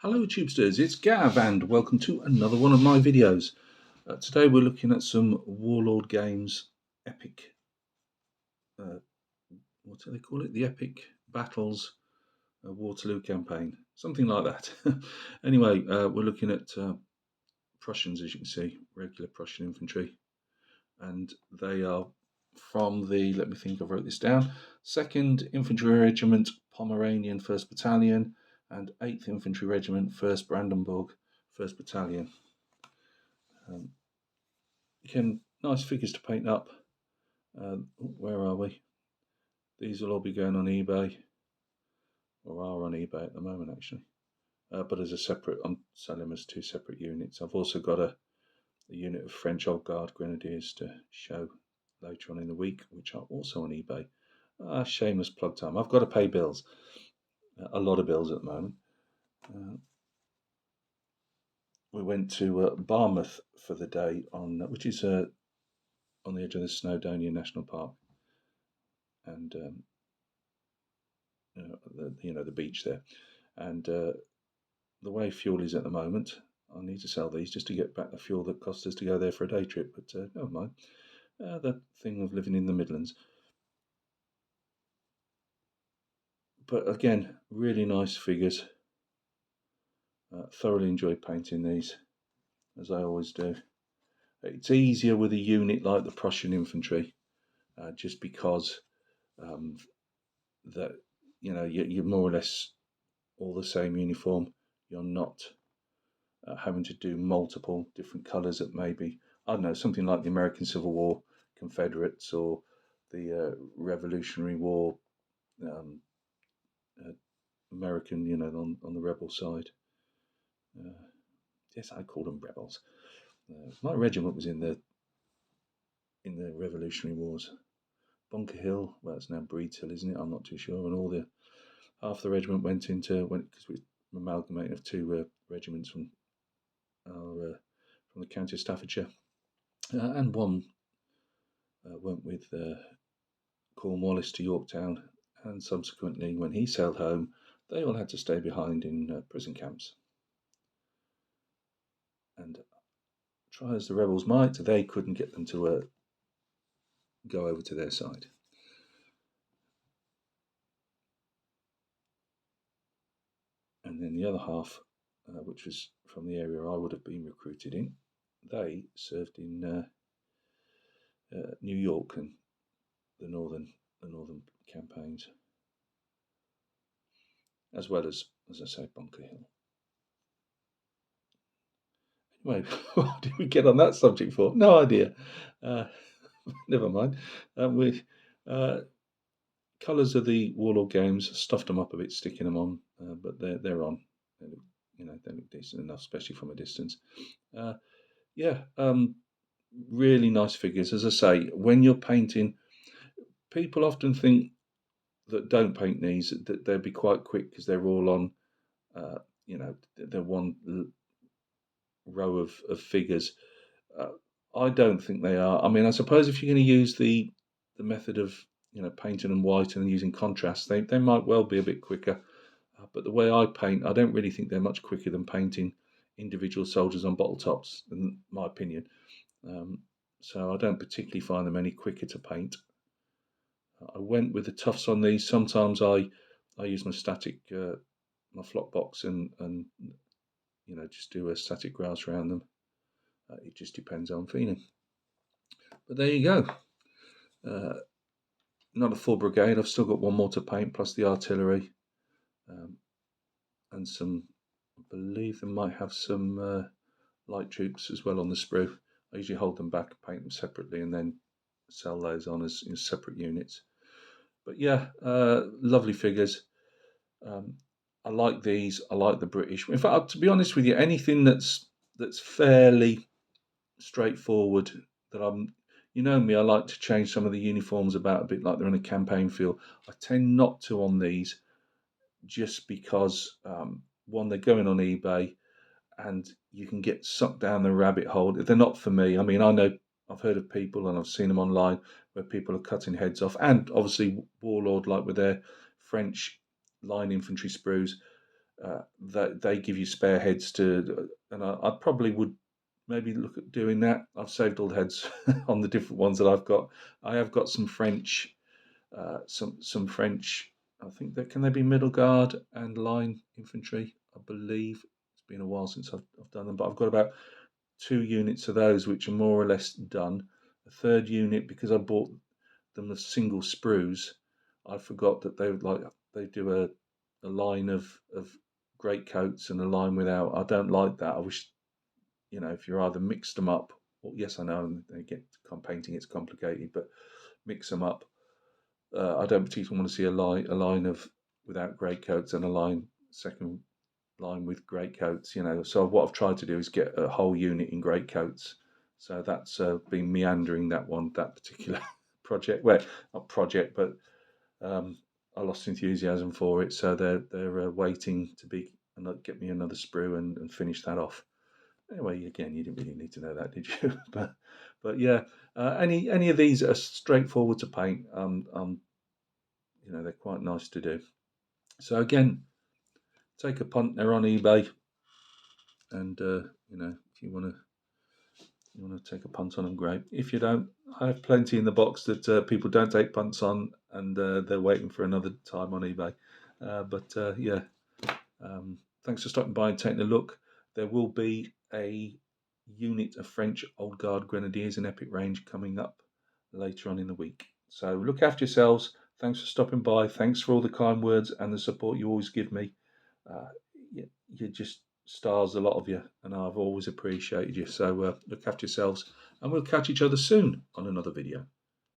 Hello Tubesters, it's Gav and welcome to another one of my videos. Today we're looking at some Warlord Games epic, uh, what do they call it? The Epic Battles Waterloo campaign, something like that. Anyway, we're looking at Prussians, as you can see, regular Prussian infantry, and they are from the, let me think, I wrote this down, 2nd Infantry Regiment Pomeranian 1st Battalion and 8th Infantry Regiment 1st Brandenburg 1st Battalion. Again, nice figures to paint up. Where are we? These will all be going on eBay, or are on eBay at the moment actually. But as a separate, I'm selling them as two separate units. I've also got a unit of French Old Guard Grenadiers to show later on in the week, which are also on eBay. Shameless plug time. I've got to pay bills, a lot of bills at the moment. We went to Barmouth for the day, which is on the edge of the Snowdonia National Park, and the beach there. And the way fuel is at the moment, I need to sell these just to get back the fuel that cost us to go there for a day trip. But never mind. The thing of living in the Midlands. But again, really nice figures. Thoroughly enjoy painting these, as I always do. It's easier with a unit like the Prussian infantry, just because that you're more or less all the same uniform. You're not having to do multiple different colours that maybe, I don't know, something like the American Civil War Confederates or the Revolutionary War American, on the rebel side. Yes, I call them rebels. My regiment was in the Revolutionary Wars. Bunker Hill, well, it's now Breeds Hill, isn't it? I'm not too sure. And half the regiment went because we amalgamated of two regiments from the county of Staffordshire, and one went with Cornwallis to Yorktown, and subsequently, when he sailed home, they all had to stay behind in prison camps. And try as the rebels might, they couldn't get them to go over to their side. And then the other half, which was from the area I would have been recruited in, they served in New York and the northern campaigns, as well as I say, Bunker Hill. Anyway, what did we get on that subject for? No idea. Never mind. Colours of the Warlord games, stuffed them up a bit, sticking them on, but they're on. They look decent enough, especially from a distance. Really nice figures. As I say, when you're painting, people often think that don't paint these that they'll be quite quick because they're all on, they're one row of figures. I don't think they are. I mean, I suppose if you're going to use the method of painting them white and using contrast, they might well be a bit quicker. But the way I paint, I don't really think they're much quicker than painting individual soldiers on bottle tops, in my opinion. So I don't particularly find them any quicker to paint. I went with the tufts on these. Sometimes I use my static, my flock box, and just do a static grass around them. It just depends how I'm feeling. But there you go. Not a full brigade. I've still got one more to paint, plus the artillery, and some. I believe they might have some light troops as well on the sprue. I usually hold them back, paint them separately, and then sell those on as separate units. But yeah, lovely figures. I like these. I like the British. In fact, to be honest with you, anything that's fairly straightforward, that I'm, me, I like to change some of the uniforms about a bit, like they're in a campaign feel. I tend not to on these, just because one, they're going on eBay, and you can get sucked down the rabbit hole. They're not for me. I mean, I know I've heard of people and I've seen them online where people are cutting heads off, and obviously Warlord, like with their French line infantry sprues, they give you spare heads to, and I probably would maybe look at doing that. I've saved all the heads on the different ones that I've got. I have got some French, some French. I think that can they be middle guard and line infantry. I believe it's been a while since I've done them, but I've got about 2 units of those which are more or less done. A third unit, because I bought them as single sprues, I forgot that they would like they do a line of greatcoats and a line without. I don't like that. I wish, if you either mix them up, or yes, I know they get painting, it's complicated, but mix them up. I don't particularly want to see a line of without greatcoats and a second line with greatcoats. So what I've tried to do is get a whole unit in greatcoats. So that's been meandering, that particular project. Well, not project, but um, I lost enthusiasm for it. So they're waiting to be and get me another sprue and finish that off. Anyway, again, you didn't really need to know that, did you? but yeah, any of these are straightforward to paint. They're quite nice to do. So again, take a punt. They're on eBay, and if you want to take a punt on them, great. If you don't, I have plenty in the box that people don't take punts on, and they're waiting for another time on eBay. Yeah, thanks for stopping by and taking a look. There will be a unit of French Old Guard Grenadiers in Epic Range coming up later on in the week. So look after yourselves. Thanks for stopping by. Thanks for all the kind words and the support you always give me. Uh, you're just stars, a lot of you, and I've always appreciated you. So look after yourselves, and we'll catch each other soon on another video.